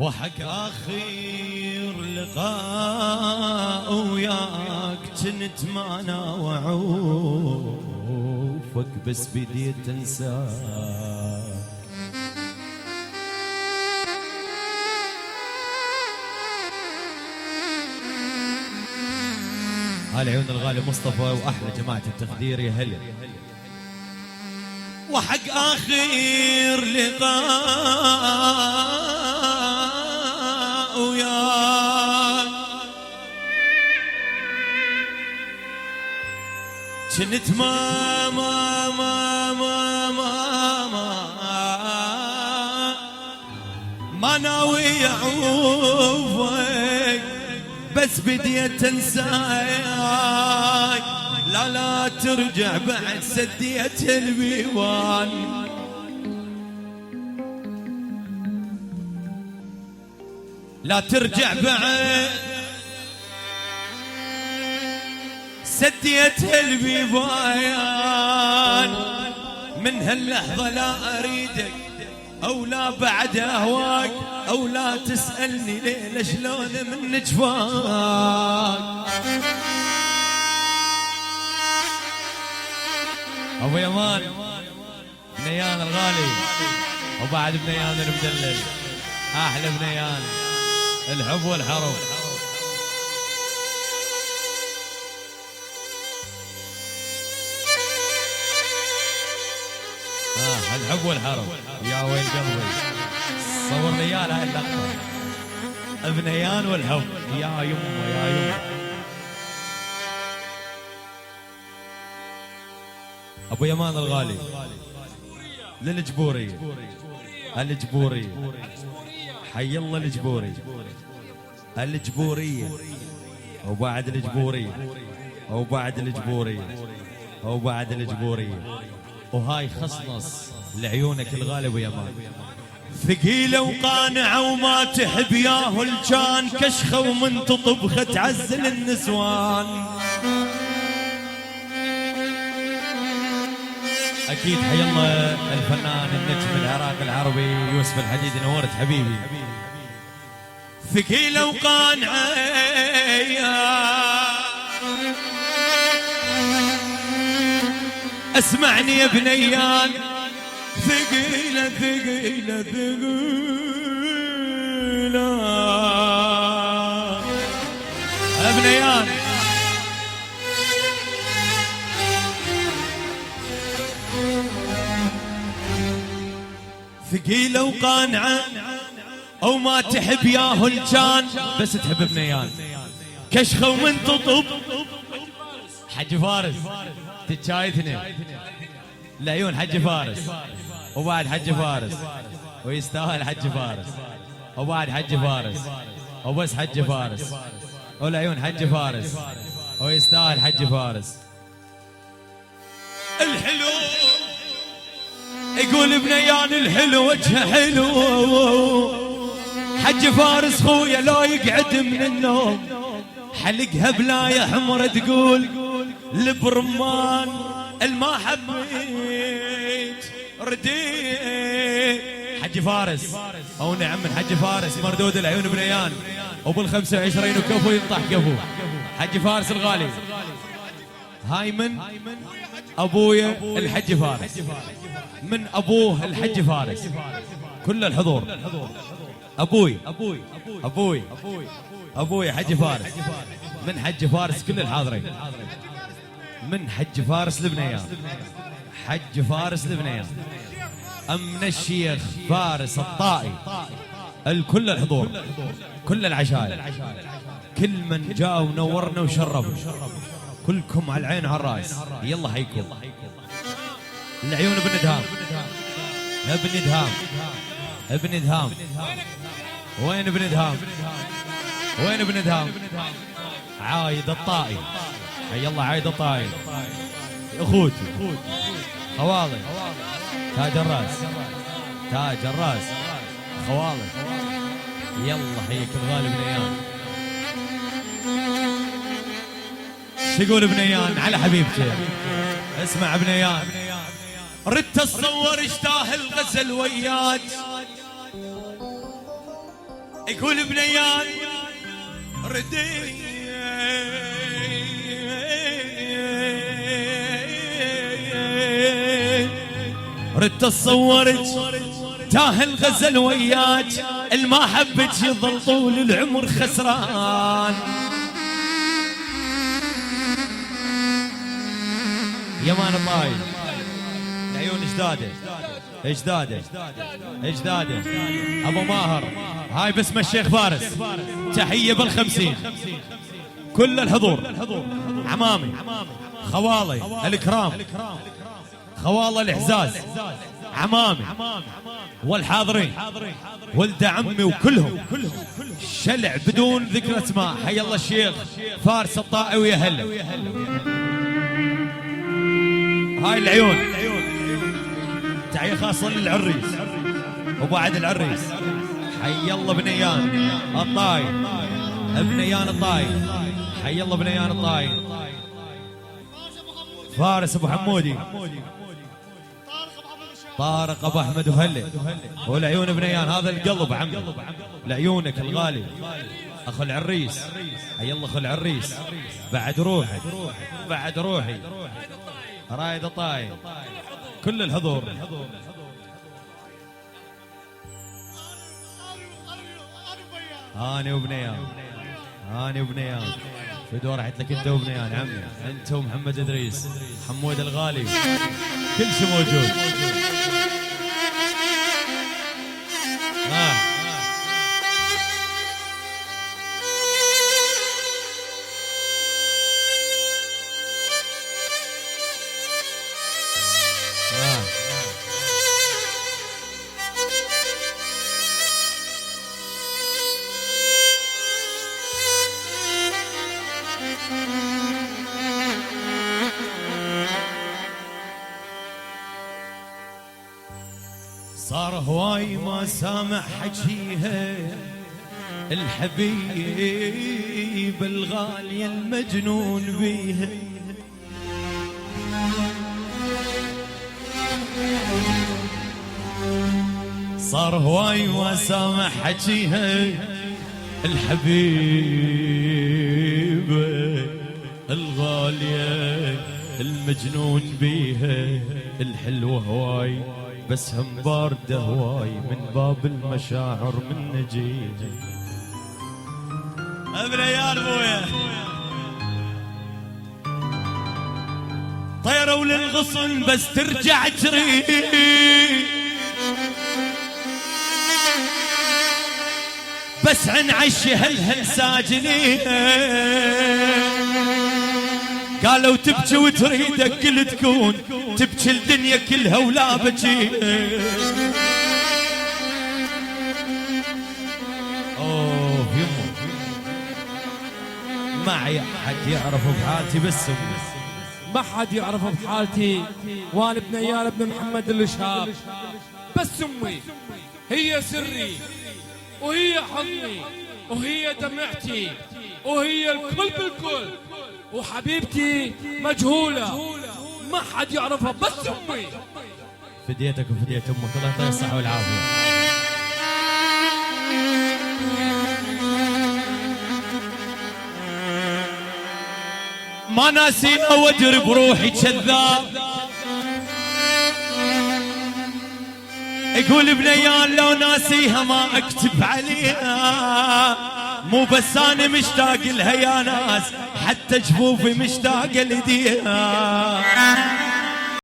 وحق آخر لقاء وياك كنت ما ناوعوفك بس بديت انساك. هلا عيون الغالي مصطفى واحلى جماعة التخدير يا هلا. وحق آخر لقاء وياك كنت ما ناوي اعوفك بس بديت انساك. لا ترجع بعد سديت البيوان. لا ترجع بعد سديت البيبان. من هاللحظة لا أريدك أو لا بعد أهواك أو لا تسألني ليه شلون من جفاك. أبو يمان بنيان الغالي وبعد بنيان المدلل أحلى بنيان الحب والحرب. الحب والحرب يا ويل قلبي. صور ليال هاي اللقطة بنيان والحب يا يمه يا يمه. ابو يمان الغالي للجبورية الجبورية حي الله الجبوري الجبورية وبعد الجبورية وبعد الجبورية وبعد الجبورية. وهاي خصنص لعيونك الغالي ابو يمان. ثقيلة وقانعة وما تحب ياهو الجان كشخة ومن تطبخة تعزل النسوان. أكيد حي الله الفنان النجم العراق العربي يوسف الحديدي. نورت حبيبي. ثقيلة وقانعة اسمعني يا بنيان. ثقيلة ثقيلة ثقيلة يا بنيان. ثقيلة وقانعة أو ما تحب ياهو الجان بس تحب بنيان. كشخة ومن تطب حج فارس تتشايثني العيون حج فارس وبعد حج فارس ويستاهل حج فارس وبعد حج فارس وبس حج فارس والعيون حج فارس ويستاهل حج فارس. الحلو يقول بنيان الحلو وجهه حلو. حج فارس خويا لا يقعد من النوم حلقها بلاية حمرة تقول البرمان الما حبيت رديت. حج فارس او نعم من حج فارس مردود العيون بنيان وبال25 وكفو ينطح كفو. حج فارس الغالي هاي من ابويا الحج فارس من ابوه الحج فارس كل الحضور. ابوي ابوي ابوي ابوي حج فارس من حج فارس كل الحاضرين. من حج فارس لبنيان حج فارس لبنيان من الشيخ فارس الطائي الكل الحضور كل العشاير كل من جاء ونورنا وشرفنا كلكم على العين على الراس. يلا حيكم العيون ابن دهام ابن دهام ابن دهام. وين ابن دهام وين ابن دهام؟ عايد الطائي حي الله عايد الطائي اخوتي خواضي تاج الراس تاج الراس خواضي. يلا حيك الغالي بنيان. شقول بنيان على حبيبتي اسمع بنيان. ردت اتصور اشتاه الغزل وياك يقول بنيان ردي ردت تصورت تاه الغزل وياك الما حبك يظل طول العمر خسران. يمان طايل العيون اجداده ابو ماهر هاي باسم الشيخ فارس تحيه بالخمسين كل الحضور عمامي خوالي الكرام خوالي الاحزاز عمامي والحاضرين ولد عمي وكلهم شلع بدون ذكر اسماء. حي الله الشيخ فارس الطائي ويا هلا. هاي العيون تحية خاصة للعريس وبعد العريس. حي الله بنيان الطاي بنيان الطاي حي الله بنيان الطاي فارس ابو حمودي طارق ابو احمد وهلا والعيون بنيان. هذا القلب عمي لعيونك الغالي اخو العريس. حي الله اخو العريس بعد روحي رايد طاي كل الحضور. هاني وبنيان في دور راحت لك انت وبنيان عمي انت ومحمد ادريس حمود الغالي كل شيء موجود. صار هواي ما سامع حجيها الحبيب الغالي المجنون بيها. صار هواي ما سامع حجيها الحبيب الغالية المجنون بيها. الحلوة هواي بس هم باردة هواي من باب المشاعر من نجيها. ابنيان بويا طيروا للغصن بس ترجع تريد بس عن عشي هلهل ساجنين. قالوا تبكي وتريدك كل تكون تبكي الدنيا كلها ولا بكي. اوه يمه معي حد يعرف بحالتي بس ما حد يعرف بحالتي وانا بنيان ابن محمد الشهاب. بس امي هي سري وهي حضني وهي دمعتي وهي الكل بالكل وحبيبتي مجهولة ما حد يعرفها بس امي. فديتك وفديت امك الله يعطيها الصحة والعافية. ما ناسينا وجر بروحي كذاب يقول بنيان لو ناسيها ما اكتب عليها. مو بس انا مشتاق لها يا ناس حتى جفوفي مشتاقه لديها.